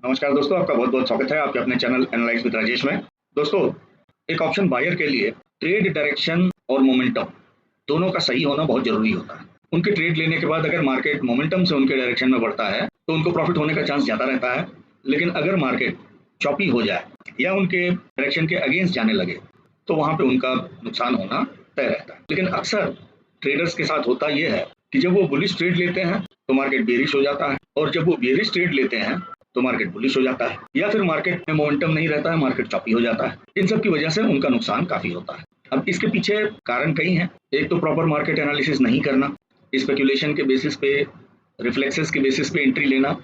नमस्कार दोस्तों, आपका बहुत बहुत स्वागत है आपके अपने चैनल एनालाइज विद राजेश में। दोस्तों, एक ऑप्शन बायर के लिए ट्रेड डायरेक्शन और मोमेंटम दोनों का सही होना बहुत जरूरी होता है। उनके ट्रेड लेने के बाद अगर मार्केट मोमेंटम से उनके डायरेक्शन में बढ़ता है तो उनको प्रॉफिट होने का चांस ज्यादा रहता है। लेकिन अगर मार्केट चॉपी हो जाए या उनके डायरेक्शन के अगेंस्ट जाने लगे तो वहां पे उनका नुकसान होना तय रहता है। लेकिन अक्सर ट्रेडर्स के साथ होता यह है कि जब वो बुलिश ट्रेड लेते हैं तो मार्केट बेरिश हो जाता है, और जब वो बेरिश ट्रेड लेते हैं तो मार्केट बुलिश हो जाता है, या फिर मार्केट में मोमेंटम नहीं रहता है, मार्केट चॉपी हो जाता है। इन सब की वजह से उनका नुकसान काफी होता है। अब इसके पीछे कारण कई हैं। एक तो प्रॉपर मार्केट एनालिसिस नहीं करना, स्पेकुलेशन के बेसिस पे, रिफ्लेक्सेस के बेसिस पे एंट्री लेना,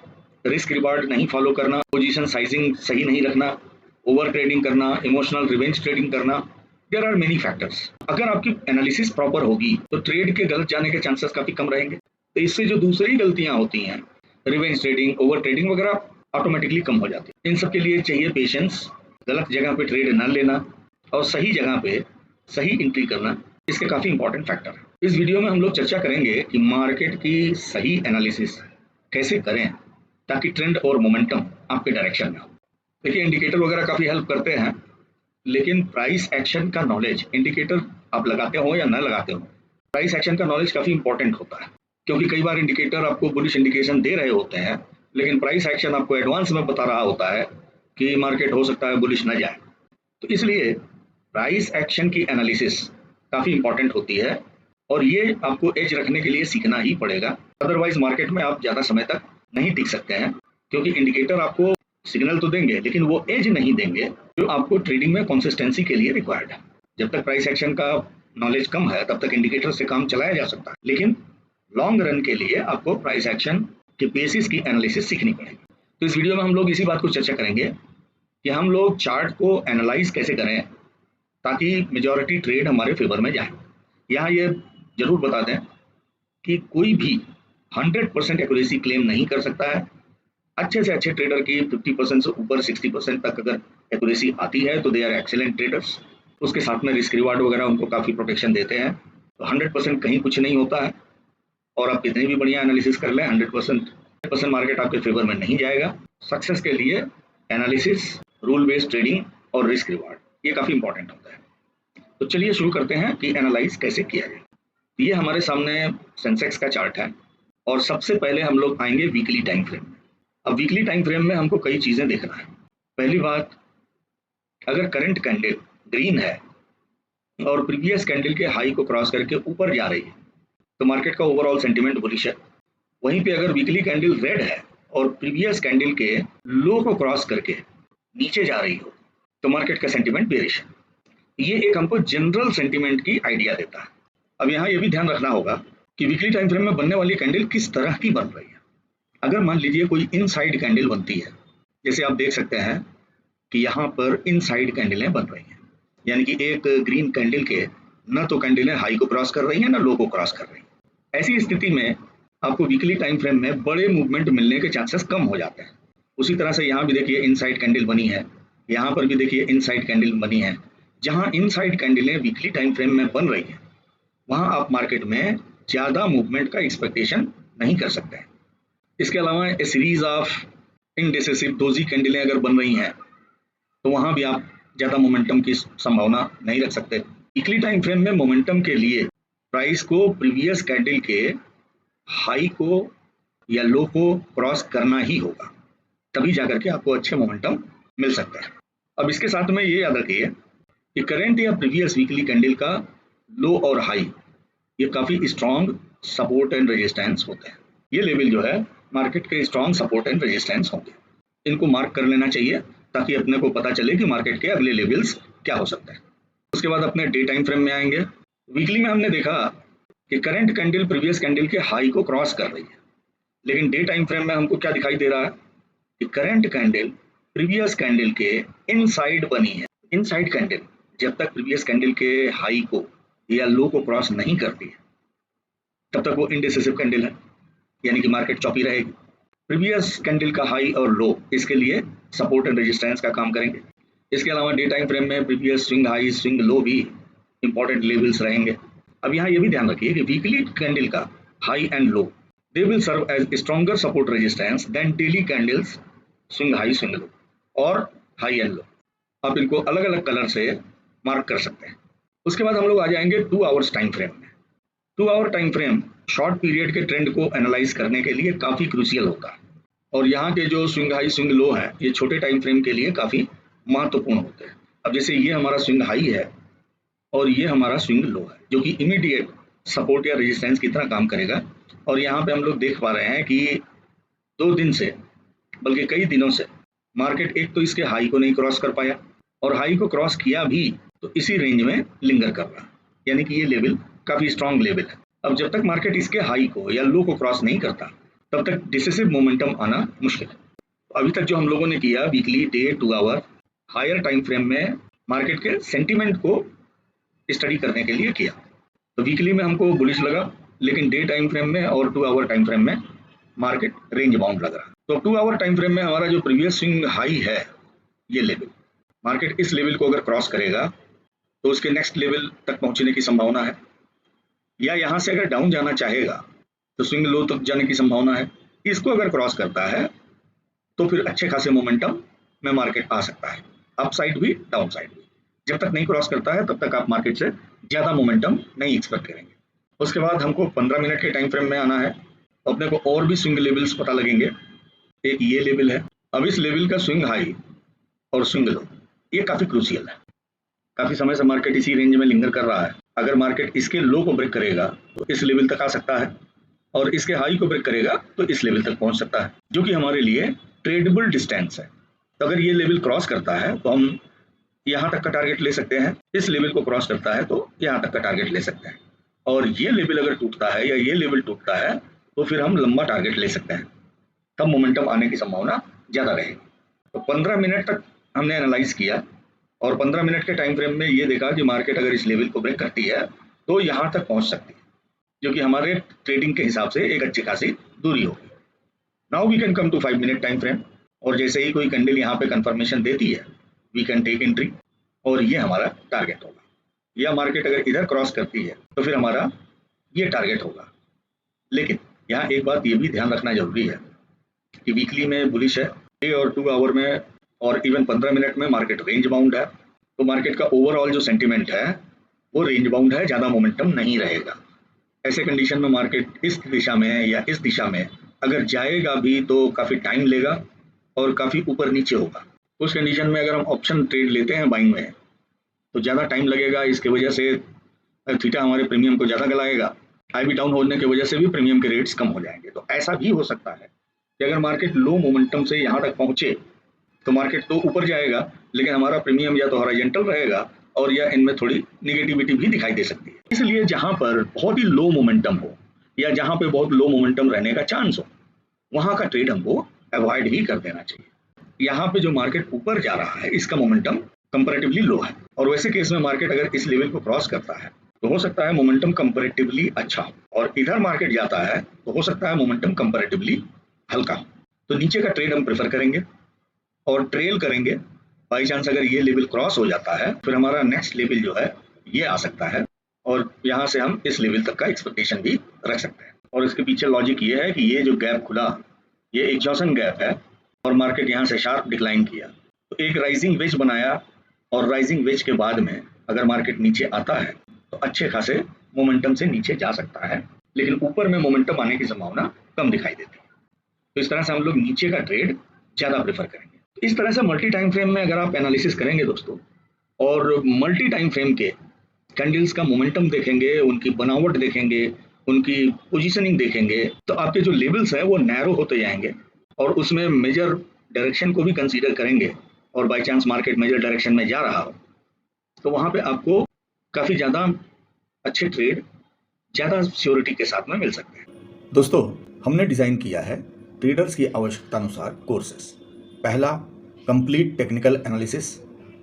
रिस्क रिवार्ड नहीं फॉलो करना, पोजीशन साइजिंग सही नहीं रखना, ओवर ट्रेडिंग करना, इमोशनल रिवेंज ट्रेडिंग करना। There are many factors. अगर आपकी एनालिसिस प्रॉपर होगी तो ट्रेड के गलत जाने के चांसेस काफी कम रहेंगे। तो इससे जो दूसरी गलतियां होती हैं, रिवेंज ट्रेडिंग, ओवर ट्रेडिंग वगैरह, ऑटोमेटिकली कम हो जाती है। इन सब के लिए चाहिए पेशेंस, गलत जगह पे ट्रेड न लेना और सही जगह पे सही एंट्री करना। इसके काफी इंपॉर्टेंट फैक्टर है। इस वीडियो में हम लोग चर्चा करेंगे कि मार्केट की सही एनालिसिस कैसे करें ताकि ट्रेंड और मोमेंटम आपके डायरेक्शन में हो। देखिए, इंडिकेटर वगैरह काफी हेल्प करते हैं, लेकिन प्राइस एक्शन का नॉलेज, इंडिकेटर आप लगाते हो या न लगाते हो, प्राइस एक्शन का नॉलेज काफी इंपॉर्टेंट होता है। क्योंकि कई बार इंडिकेटर आपको बुलिश इंडिकेशन दे रहे होते हैं, लेकिन प्राइस एक्शन आपको एडवांस में बता रहा होता है कि मार्केट हो सकता है बुलिश न जाए। तो इसलिए प्राइस एक्शन की एनालिसिस काफी इंपॉर्टेंट होती है, और ये आपको एज रखने के लिए सीखना ही पड़ेगा। अदरवाइज मार्केट में आप ज्यादा समय तक नहीं टिक सकते हैं, क्योंकि इंडिकेटर आपको सिग्नल तो देंगे लेकिन वो एज नहीं देंगे जो आपको ट्रेडिंग में कंसिस्टेंसी के लिए रिक्वायर्ड है। जब तक प्राइस एक्शन का नॉलेज कम है तब तक इंडिकेटर से काम चलाया जा सकता है, लेकिन लॉन्ग रन के लिए आपको प्राइस एक्शन के बेसिस की एनालिसिस सीखनी पड़ेगी। तो इस वीडियो में हम लोग इसी बात को चर्चा करेंगे कि हम लोग चार्ट को एनालाइज कैसे करें ताकि मेजॉरिटी ट्रेड हमारे फेवर में जाए। यहाँ ये जरूर बता दें कि कोई भी 100% एक्यूरेसी क्लेम नहीं कर सकता है। अच्छे से अच्छे ट्रेडर की 50% से ऊपर 60% तक अगर एक्यूरेसी आती है तो दे आर एक्सीलेंट ट्रेडर्स। उसके साथ में रिस्क रिवार्ड वगैरह उनको काफ़ी प्रोटेक्शन देते हैं। तो 100% कहीं कुछ नहीं होता है, और आप कितनी भी बढ़िया एनालिसिस कर लें, 100% मार्केट आपके फेवर में नहीं जाएगा। सक्सेस के लिए एनालिसिस, रूल बेस्ड ट्रेडिंग और रिस्क रिवार्ड ये काफ़ी इंपॉर्टेंट होता है। तो चलिए शुरू करते हैं कि एनालाइज कैसे किया जाए। ये हमारे सामने सेंसेक्स का चार्ट है, और सबसे पहले हम लोग आएंगे वीकली टाइम फ्रेम में। अब वीकली टाइम फ्रेम में हमको कई चीज़ें देखना है। पहली बात, अगर करंट कैंडल ग्रीन है और प्रीवियस कैंडल के हाई को क्रॉस करके ऊपर जा रही है तो मार्केट का ओवरऑल सेंटीमेंट बुलिश है। वहीं पे अगर वीकली कैंडल रेड है और प्रीवियस कैंडल के लो को क्रॉस करके नीचे जा रही हो तो मार्केट का सेंटीमेंट बेरिश है। ये एक हमको जनरल सेंटीमेंट की आइडिया देता है। अब यहाँ ये भी ध्यान रखना होगा कि वीकली टाइम फ्रेम में बनने वाली कैंडल किस तरह की बन रही है। अगर मान लीजिए कोई इनसाइड कैंडल बनती है, जैसे आप देख सकते हैं कि यहाँ पर इनसाइड कैंडलें बन रही हैं, यानी कि एक ग्रीन कैंडल के न तो कैंडलें हाई को क्रॉस कर रही हैं न लो को क्रॉस कर रही हैं। ऐसी स्थिति में आपको वीकली टाइम फ्रेम में बड़े मूवमेंट मिलने के चांसेस कम हो जाते हैं। उसी तरह से यहाँ भी देखिए इनसाइड कैंडल बनी है, यहाँ पर भी देखिए इनसाइड कैंडल बनी है। जहाँ इनसाइड कैंडलें वीकली टाइम फ्रेम में बन रही हैं वहाँ आप मार्केट में ज़्यादा मूवमेंट का एक्सपेक्टेशन नहीं कर सकते हैं। इसके अलावा ए सीरीज ऑफ इनडिसिसिव डोजी कैंडलें अगर बन रही हैं तो वहाँ भी आप ज़्यादा मोमेंटम की संभावना नहीं रख सकते। वीकली टाइम फ्रेम में मोमेंटम के लिए प्राइस को प्रीवियस कैंडल के हाई को या लो को क्रॉस करना ही होगा, तभी जाकर के आपको अच्छे मोमेंटम मिल सकता है। अब इसके साथ में ये याद रखिए कि करंट या प्रीवियस वीकली कैंडल का लो और हाई ये काफ़ी स्ट्रॉन्ग सपोर्ट एंड रेजिस्टेंस होते हैं। ये लेवल जो है मार्केट के स्ट्रॉन्ग सपोर्ट एंड रेजिस्टेंस होंगे, इनको मार्क कर लेना चाहिए ताकि अपने को पता चले कि मार्केट के अगले लेवल्स क्या हो सकते हैं। उसके बाद अपने डे टाइम फ्रेम में आएंगे। वीकली में हमने देखा कि करंट कैंडल प्रीवियस कैंडल के हाई को क्रॉस कर रही है, लेकिन डे टाइम फ्रेम में हमको क्या दिखाई दे रहा है कि करंट कैंडल प्रीवियस कैंडल के इनसाइड बनी है। इनसाइड कैंडल जब तक प्रीवियस कैंडल के हाई को या लो को क्रॉस नहीं करती है तब तक वो इनडिसिसिव कैंडल है, यानी कि मार्केट चॉपी रहेगी। प्रीवियस कैंडल का हाई और लो इसके लिए सपोर्ट एंड रेजिस्टेंस का काम करेंगे। इसके अलावा डे टाइम फ्रेम में प्रीवियस स्विंग हाई स्विंग लो भी इंपॉर्टेंट लेवल्स रहेंगे। अब यहाँ ये भी ध्यान रखिए कि वीकली कैंडल का high and low they will serve as stronger support resistance than daily candles swing high, swing low और हाई एंड लो। आप इनको अलग अलग कलर से मार्क कर सकते हैं। उसके बाद हम लोग आ जाएंगे 2 आवर्स टाइम फ्रेम में। 2 hour time frame short period के ट्रेंड को एनालाइज करने के लिए काफ़ी क्रूशियल होता है, और यहाँ के जो स्विंग हाई स्विंग लो है ये छोटे टाइम फ्रेम के लिए काफ़ी महत्वपूर्ण होते हैं। अब जैसे ये हमारा स्विंग हाई है और ये हमारा स्विंग लो है, जो कि इमीडिएट सपोर्ट या रेजिस्टेंस की तरह काम करेगा। और यहाँ पे हम लोग देख पा रहे हैं कि 2 दिन से, बल्कि कई दिनों से मार्केट एक तो इसके हाई को नहीं क्रॉस कर पाया, और हाई को क्रॉस किया भी तो इसी रेंज में लिंगर कर रहा, यानी कि ये लेवल काफ़ी स्ट्रांग लेवल है। अब जब तक मार्केट इसके हाई को या लो को क्रॉस नहीं करता तब तक डिसिसिव मोमेंटम आना मुश्किल है। अभी तक जो हम लोगों ने किया weekly, day, 2 hour, higher time frame में मार्केट के सेंटीमेंट को स्टडी करने के लिए किया, तो वीकली में हमको बुलिश लगा, लेकिन डे टाइम फ्रेम में और 2 आवर टाइम फ्रेम में मार्केट रेंज बाउंड लग रहा। तो 2 आवर टाइम फ्रेम में हमारा जो प्रीवियस स्विंग हाई है ये लेवल, मार्केट इस लेवल को अगर क्रॉस करेगा तो उसके नेक्स्ट लेवल तक पहुंचने की संभावना है, या यहाँ से अगर डाउन जाना चाहेगा तो स्विंग लो तक जाने की संभावना है। इसको अगर क्रॉस करता है तो फिर अच्छे खासे मोमेंटम में मार्केट आ सकता है, अप साइड भी डाउन साइड भी। जब तक नहीं क्रॉस करता है तब तक आप मार्केट से ज़्यादा मोमेंटम नहीं एक्सपेक्ट करेंगे। उसके बाद हमको 15 मिनट के टाइम फ्रेम में आना है, तो अपने को और भी स्विंग लेवल्स पता लगेंगे। एक ये लेवल है, अब इस लेवल का स्विंग हाई और स्विंग लो ये काफ़ी क्रूशियल है। काफ़ी समय से मार्केट इसी रेंज में लिंगर कर रहा है। अगर मार्केट इसके लो को ब्रेक करेगा तो इस लेवल तक आ सकता है, और इसके हाई को ब्रेक करेगा तो इस लेवल तक पहुंच सकता है, जो कि हमारे लिए ट्रेडेबल डिस्टेंस है। तो अगर ये लेवल क्रॉस करता है तो हम यहाँ तक का टारगेट ले सकते हैं, इस लेवल को क्रॉस करता है तो यहाँ तक का टारगेट ले सकते हैं, और ये लेवल अगर टूटता है या ये लेवल टूटता है तो फिर हम लंबा टारगेट ले सकते हैं, तब मोमेंटम आने की संभावना ज़्यादा रहेगी। तो 15 मिनट तक हमने एनालाइज किया, और 15 मिनट के टाइम फ्रेम में ये देखा कि मार्केट अगर इस लेवल को ब्रेक करती है तो यहाँ तक पहुँच सकती है, जो कि हमारे ट्रेडिंग के हिसाब से एक अच्छी खासी दूरी होगी। Now we can come to 5 minute time frame, और जैसे ही कोई कैंडल यहाँ पे कंफर्मेशन देती है वी कैन टेक एंट्री, और ये हमारा टारगेट होगा। या मार्केट अगर इधर क्रॉस करती है तो फिर हमारा ये टारगेट होगा। लेकिन यहाँ एक बात ये भी ध्यान रखना जरूरी है कि वीकली में बुलिश है, डे और 2 आवर में और इवन 15 मिनट में मार्केट रेंज बाउंड है, तो मार्केट का ओवरऑल जो सेंटीमेंट है वो रेंज बाउंड है, ज़्यादा मोमेंटम नहीं रहेगा। ऐसे कंडीशन में मार्केट इस दिशा में या इस दिशा में अगर जाएगा भी तो काफ़ी टाइम लेगा और काफ़ी ऊपर नीचे होगा। उस कंडीशन में अगर हम ऑप्शन ट्रेड लेते हैं बाइंग में तो ज़्यादा टाइम लगेगा, इसके वजह से थीटा हमारे प्रीमियम को ज़्यादा गलाएगा, आईवी डाउन होने की वजह से भी प्रीमियम के रेट्स कम हो जाएंगे। तो ऐसा भी हो सकता है कि अगर मार्केट लो मोमेंटम से यहाँ तक पहुँचे तो मार्केट तो ऊपर जाएगा, लेकिन हमारा प्रीमियम या तो हॉरिजॉन्टल रहेगा और या इनमें थोड़ी निगेटिविटी भी दिखाई दे सकती है। इसलिए जहाँ पर बहुत ही लो मोमेंटम हो या जहाँ पे बहुत लो मोमेंटम रहने का चांस हो वहाँ का ट्रेड हमको अवॉइड ही कर देना चाहिए। यहाँ पे जो मार्केट ऊपर जा रहा है इसका मोमेंटम कंपैरेटिवली लो है, और वैसे केस में मार्केट अगर इस लेवल को क्रॉस करता है तो हो सकता है मोमेंटम कंपैरेटिवली अच्छा हो, और इधर मार्केट जाता है तो हो सकता है मोमेंटम कंपैरेटिवली हल्का हो। तो नीचे का ट्रेड हम प्रेफर करेंगे और ट्रेल करेंगे। बाई चांस अगर ये लेवल क्रॉस हो जाता है फिर हमारा नेक्स्ट लेवल जो है ये आ सकता है, और यहाँ से हम इस लेवल तक का एक्सपेक्टेशन भी रख सकते हैं। और इसके पीछे लॉजिक ये है कि ये जो गैप खुला ये एग्जॉशन गैप है, और मार्केट यहाँ से शार्प डिक्लाइन किया तो एक राइजिंग वेज बनाया, और राइजिंग वेज के बाद में अगर मार्केट नीचे आता है तो अच्छे खासे मोमेंटम से नीचे जा सकता है, लेकिन ऊपर में मोमेंटम आने की संभावना कम दिखाई देती है। तो इस तरह से हम लोग नीचे का ट्रेड ज़्यादा प्रेफर करेंगे। इस तरह से मल्टी टाइम फ्रेम में अगर आप एनालिसिस करेंगे दोस्तों, और मल्टी टाइम फ्रेम के कैंडल्स का मोमेंटम देखेंगे, उनकी बनावट देखेंगे, उनकी पोजीशनिंग देखेंगे, तो आपके जो लेवल्स हैं वो नैरो होते जाएंगे, और उसमें मेजर डायरेक्शन को भी कंसीडर करेंगे, और by chance market major direction में जा रहा हो तो वहाँ पे आपको काफ़ी ज़्यादा अच्छे ट्रेड ज़्यादा श्योरिटी के साथ में मिल सकते हैं। दोस्तों, हमने डिज़ाइन किया है ट्रेडर्स की आवश्यकता अनुसार कोर्सेस। पहला, कंप्लीट टेक्निकल एनालिसिस,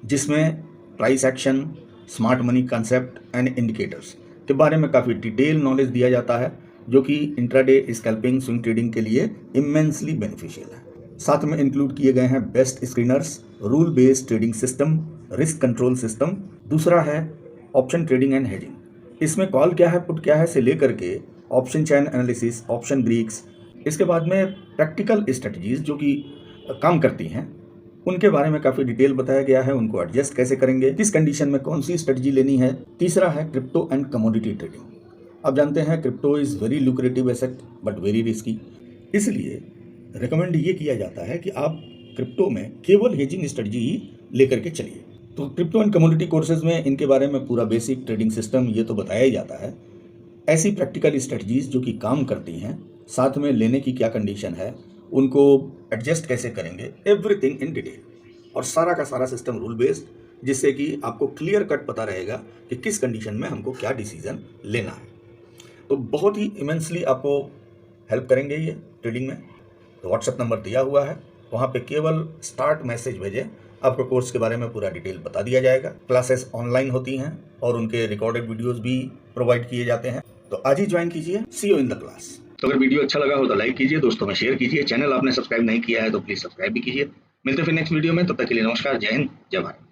जिसमें price action, smart money concept and indicators के बारे में काफ़ी डिटेल नॉलेज दिया जाता है, जो कि इंट्राडे स्कैल्पिंग स्विंग ट्रेडिंग के लिए इमेंसली बेनिफिशियल है। साथ में इंक्लूड किए गए हैं best screeners, rule based trading system, risk control system. दूसरा है ऑप्शन ट्रेडिंग एंड हेजिंग। इसमें कॉल क्या है, पुट क्या है से लेकर के option chain analysis, option breaks, इसके बाद में प्रैक्टिकल स्ट्रेटजीज जो कि काम करती हैं उनके बारे में काफ़ी डिटेल बताया गया है, उनको एडजस्ट कैसे करेंगे, किस कंडीशन में कौन सी स्ट्रेटजी लेनी है। तीसरा है क्रिप्टो एंड कमोडिटी ट्रेडिंग। आप जानते हैं crypto is very lucrative asset but very risky, इसलिए रिकमेंड ये किया जाता है कि आप क्रिप्टो में केवल हेजिंग स्ट्रेटजी ही लेकर के चलिए। तो क्रिप्टो एंड कमोडिटी कोर्सेज में इनके बारे में पूरा बेसिक ट्रेडिंग सिस्टम ये तो बताया ही जाता है, ऐसी प्रैक्टिकल स्ट्रेटजीज जो कि काम करती हैं, साथ में लेने की क्या कंडीशन है, उनको एडजस्ट कैसे करेंगे, एवरीथिंग इन डिटेल, और सारा का सारा सिस्टम रूल बेस्ड, जिससे कि आपको क्लियर कट पता रहेगा कि किस कंडीशन में हमको क्या डिसीजन लेना है। तो बहुत ही इमेंसली आपको हेल्प करेंगे ये ट्रेडिंग में। तो व्हाट्सएप नंबर दिया हुआ है, वहाँ पे केवल स्टार्ट मैसेज भेजें, आपको कोर्स के बारे में पूरा डिटेल बता दिया जाएगा। क्लासेस ऑनलाइन होती हैं और उनके रिकॉर्डेड वीडियोस भी प्रोवाइड किए जाते हैं। तो आज ही ज्वाइन कीजिए। सी यू इन द क्लास। तो अगर वीडियो अच्छा लगा हो तो लाइक कीजिए, दोस्तों में शेयर कीजिए, चैनल आपने सब्सक्राइब नहीं किया है तो प्लीज सब्सक्राइब भी कीजिए। मिलते हैं फिर नेक्स्ट वीडियो में, तब तक के लिए नमस्कार, जय हिंद, जय भारत।